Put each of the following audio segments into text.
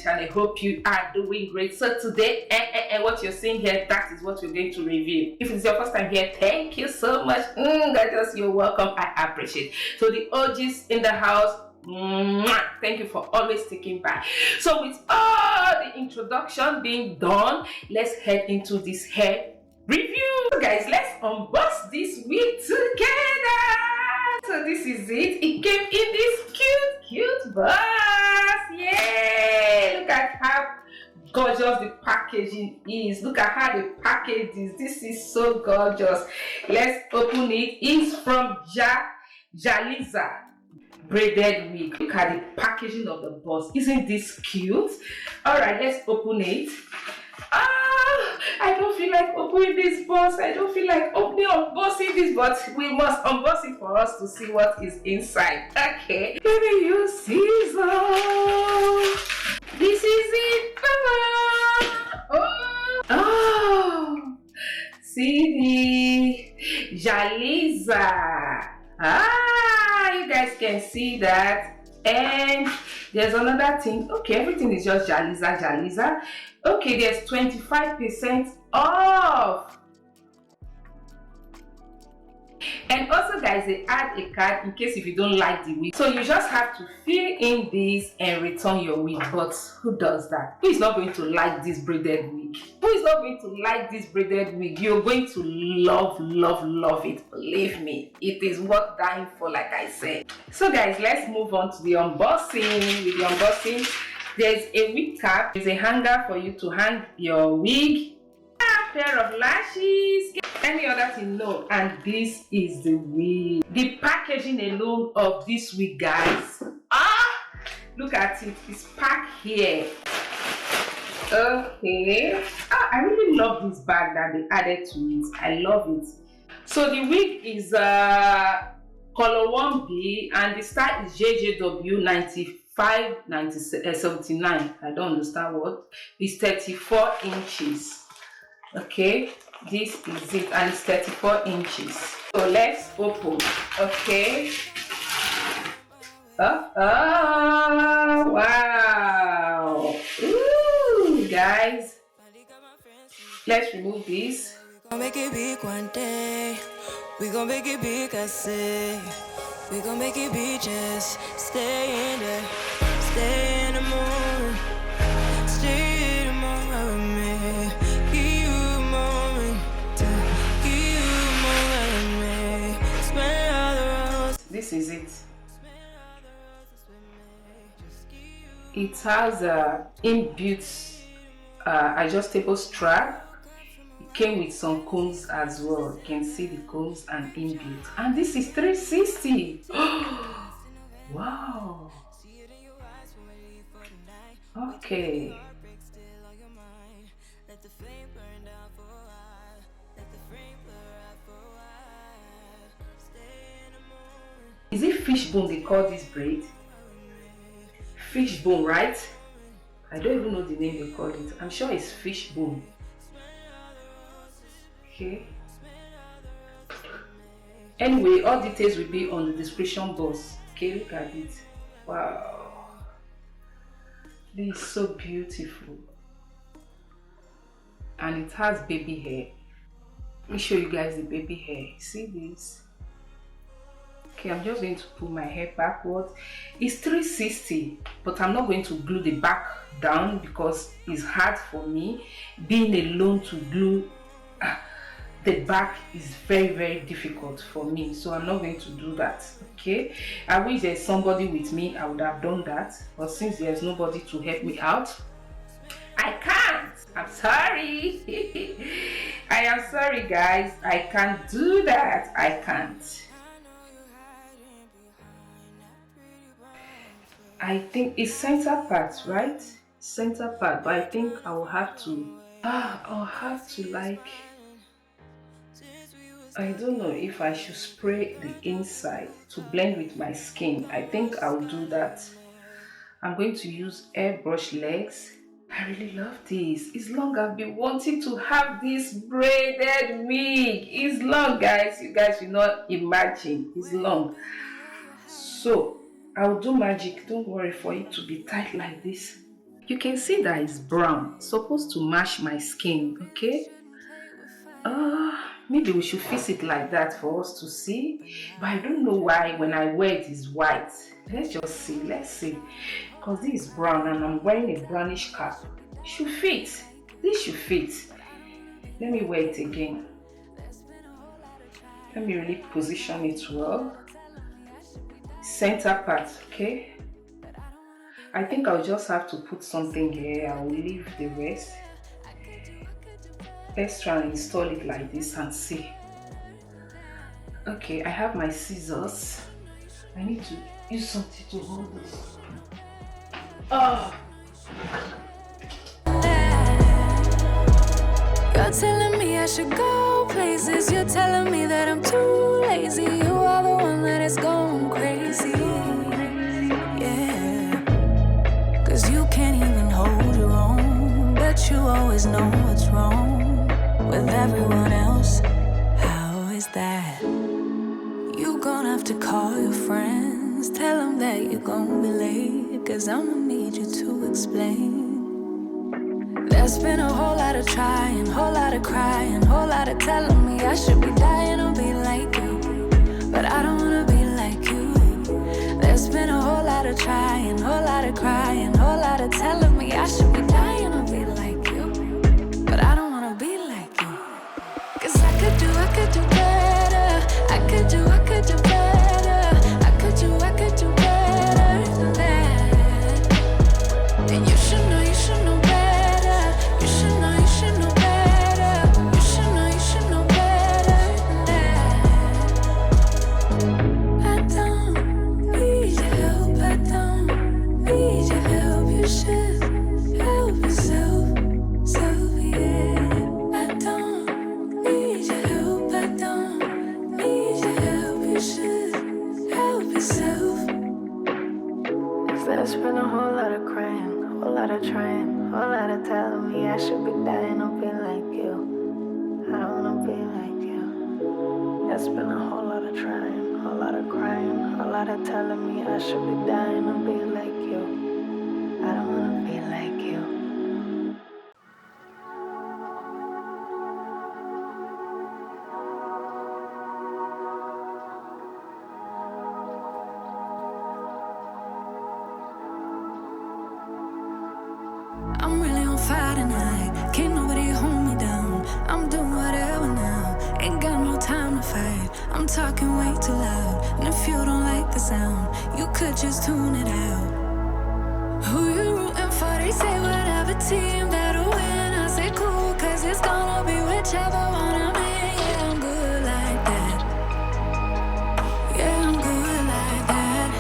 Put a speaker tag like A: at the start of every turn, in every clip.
A: channel. Hope you are doing great. So today, what you're seeing here, that is what we're going to review. If it's your first time here, thank you so much. Guys, you're welcome. I appreciate. So the OGs in the house, thank you for always sticking by. So with all the introduction being done, let's head into this hair review. So guys, let's unbox this wig together. So this is it. It came in this cute box. Yeah, look at how gorgeous the packaging is. Look at how the package is. This is so gorgeous. Let's open it. It's from Jaliza braided wig. Look at the packaging of the box. Isn't this cute? All right, let's open it. I don't feel like opening this box. I don't feel like unboxing this, but we must unbox it for us to see what is inside. Okay, let me use scissors. This is it. Oh, see the Jaliza. You guys can see that. And there's another thing. Okay, everything is just Jaliza. Okay, there's 25% off. And also guys, they add a card in case if you don't like the wig. So you just have to fill in this and return your wig. But who does that? Who is not going to like this braided wig? Who is not going to like this braided wig? You're going to love it. Believe me, it is worth dying for, like I said. So guys, let's move on to the unboxing. With the unboxing, there's a wig cap. There's a hanger for you to hang your wig. A pair of lashes. Any other thing? No. And this is the wig. The packaging alone of this wig, guys. Look at it. It's packed here. Okay. I really love this bag that they added to it. I love it. So the wig is color 1B and the style is JJW 79. I don't understand what. It's 34 inches. Okay, this is it, and it's 34 inches. So let's open. Okay. Wow. Ooh, guys. Let's remove this.
B: We gon' make it big one day. We gon' make it big, I say. We gon' make it big, just stay in there. Stay in the moon. Stay in the moon with me. Give you a moment. Give you a moment with me. Smell all the roses.
A: This is it. It has a inbuilt adjustable strap. It came with some combs as well. You can see the combs and inbuilt. And this is 360. Wow. Okay. Is it fishbone they call this braid? Fishbone, right? I don't even know the name they call it. I'm sure it's fishbone. Okay. Anyway, all details will be on the description box. Okay, look at it. Wow. This is so beautiful. And it has baby hair. Let me show you guys the baby hair. See this? Okay, I'm just going to pull my hair backwards. It's 360, but I'm not going to glue the back down because it's hard for me. Being alone to glue the back is very difficult for me, so I'm not going to do that. Okay, I wish there's somebody with me. I would have done that, but since there's nobody to help me out, I can't. I'm sorry. I am sorry guys, I can't do that. I can't. I think it's center part, right? Center part, but I think I will have to like, I don't know if I should spray the inside to blend with my skin. I think I'll do that. I'm going to use airbrush legs. I really love this. It's long. I've been wanting to have this braided wig. It's long, guys. You guys will not imagine. It's long. So I'll do magic. Don't worry for it to be tight like this. You can see that it's brown, supposed to match my skin, okay? Maybe we should fix it like that for us to see, but I don't know why when I wear it is white. Let's just see, let's see, because this is brown and I'm wearing a brownish cap. It should fit, this should fit. Let me wear it again. Let me really position it well. Center part, okay? I think I'll just have to put something here. I will leave the rest. Let's try and install it like this and see. Okay, I have my scissors. I need to use something to hold this. Oh!
B: You're telling me I should go places. You're telling me that I'm too lazy. You are the one that is going crazy. Yeah. Cause you can't even hold your own, but you always know what's wrong with everyone else. How is that? You gonna have to call your friends, tell them that you're gonna be late, cause I'ma need you to explain. There's been a whole lot of trying, whole lot of crying, whole lot of telling me I should be dying or be like you, but I don't wanna be like you. There's been a whole lot of trying, whole lot of crying, whole lot of telling me I should be dying or be like you, but I don't wanna be like you. Cause I could do better. I could do better. I could do better than that. And you should know better. You should know better. You should know better than that. I don't need your help. I don't need your help. You should help yourself. So yeah, I don't need your help. I don't need your help. You should help yourself. There's been a whole lot of crying, whole lot of trying, whole lot of telling me I should be dying or be like you. I don't wanna be like you. There's been a whole lot of trying, whole lot of crying, whole lot of telling me I should be dying or be like you. I don't wanna be like you. I'm really on fire tonight. Can't nobody hold me down. I'm doing whatever now. Ain't got no time to fight. I'm talking way too loud. And if you don't like the sound, you could just tune it out. Who you rooting for? They say whatever team that'll win. I say cool, cause it's gonna be whichever one I'm in. Yeah, I'm good like that. Yeah, I'm good like that.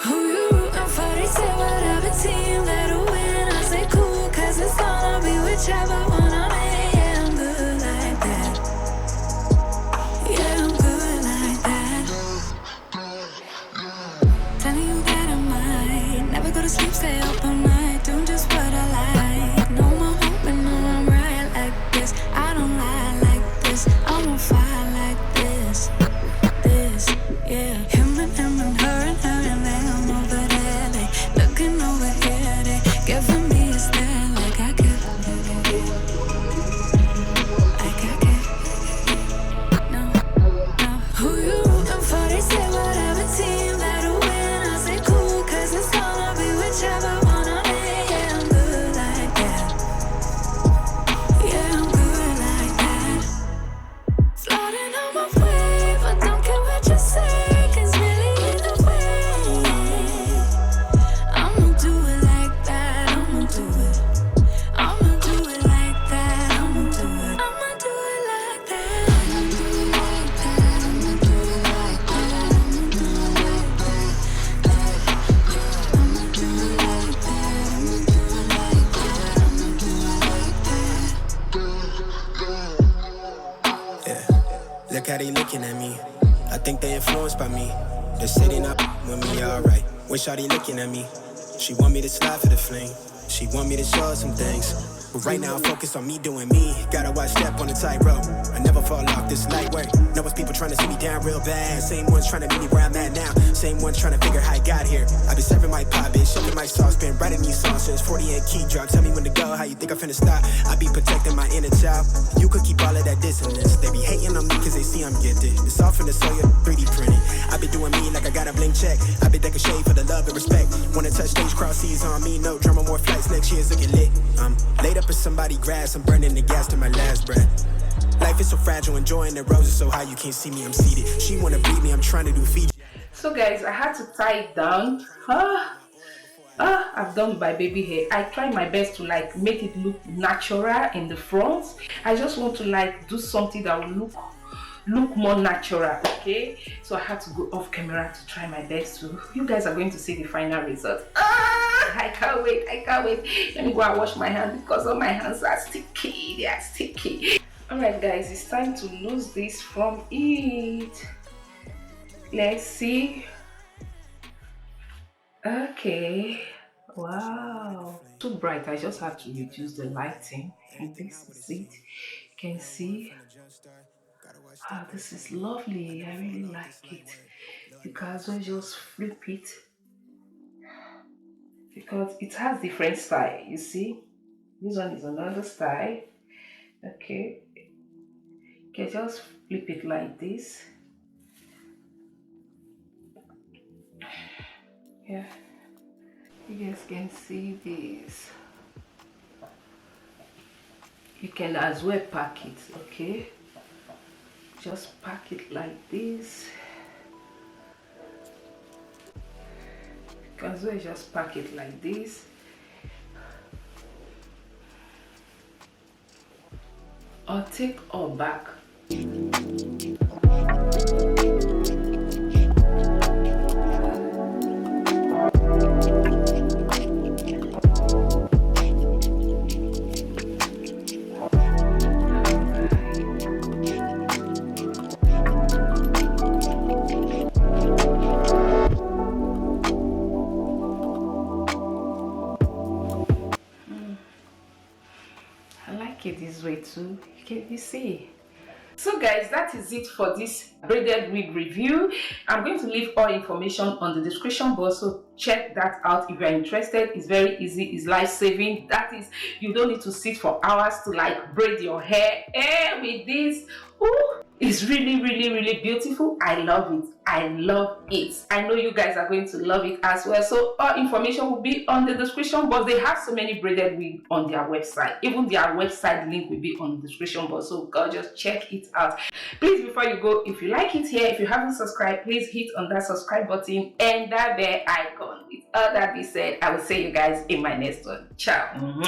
B: Who you rooting for? They say whatever team that'll win. I say cool, cause it's gonna be whichever one I'm in. Yeah, I'm good like that. Yeah, I'm good like that. Telling you that I might never go to sleep, stay up all night, doing just what I like. No more hoping, no, I'm right like this. I don't lie like this. I'm on fire like this. This, yeah. Him and her and them over there. They looking over here, they giving me a stare like I get. No. Who you rooting for? They say whatever team that'll win. I say cool, cause it's gonna be whichever one I'm in. Yeah, I'm good like that. Yeah, I'm good like that. Floating on my wave, I don't care what you say, cause really either way, I'ma do it like that. I'ma do it. I'ma do it like that. I'ma do it. I'ma do it like that. I'ma do it like that. I'ma do it like that. I'ma do it like that. I'ma do it like that. I'ma do it like that. I'ma do it like that.
C: Yeah, look how they looking at me. I think they influenced by me. They're sitting up with me, alright. Wish how they looking at me. She want me to slide for the fling. She want me to show her some things. But right now, I'm focused on me doing me. Gotta watch step on the tightrope. I never fall off, this light work. Know it's people trying to see me down real bad. Same ones trying to meet me where I'm at now. Same ones trying to figure how I got here. I been serving my pop, bitch, shoving my sauce, been writing these songs since 48 key drop. Tell me when to go, how you think I'm finna stop? I be protecting my inner child. You could keep all of that dissonance. They be hating on me cause they see I'm gifted. It's all from the soil, 3D printing. I be doing me like I got a blank check. I be taking shade for the love and respect. Wanna touch stage, cross seas on me. No drama, more flights, next year's looking lit. Laid up in somebody's grass, I'm burning the gas to my last breath. Life is so fragile, enjoying the roses so high you can't see me, I'm seated. She wanna breathe me, I'm trying to do Fiji.
A: So guys, I had to tie it down. I've done my baby hair. I try my best to like make it look natural in the front. I just want to like do something that will look more natural. Okay, so I had to go off camera to try my best to. You guys are going to see the final result. I can't wait, I can't wait. Let me go and wash my hands because all my hands are sticky. They are sticky. Alright guys, it's time to lose this from it. Let's see. Okay, wow, too bright. I just have to reduce the lighting, and this is it. You can see. Ah, this is lovely. I really like it. You can also just flip it because it has different style. You see, this one is another style. Okay, you can just flip it like this. Yeah, you guys can see this. You can as well pack it. Okay, just pack it like this. You can as well just pack it like this. Or take or back. It this way too. Can you see? So guys, that is it for this braided wig review. I'm going to leave all information on the description box, so check that out if you're interested. It's very easy, it's life-saving. That is, you don't need to sit for hours to like braid your hair. With this, ooh, it's really beautiful. I love it. I love it. I know you guys are going to love it as well. So all information will be on the description box. They have so many braided wigs on their website. Even their website link will be on the description box. So go just check it out. Please, before you go, if you like it here, if you haven't subscribed, please hit on that subscribe button and that bell icon. With all that being said, I will see you guys in my next one. Ciao.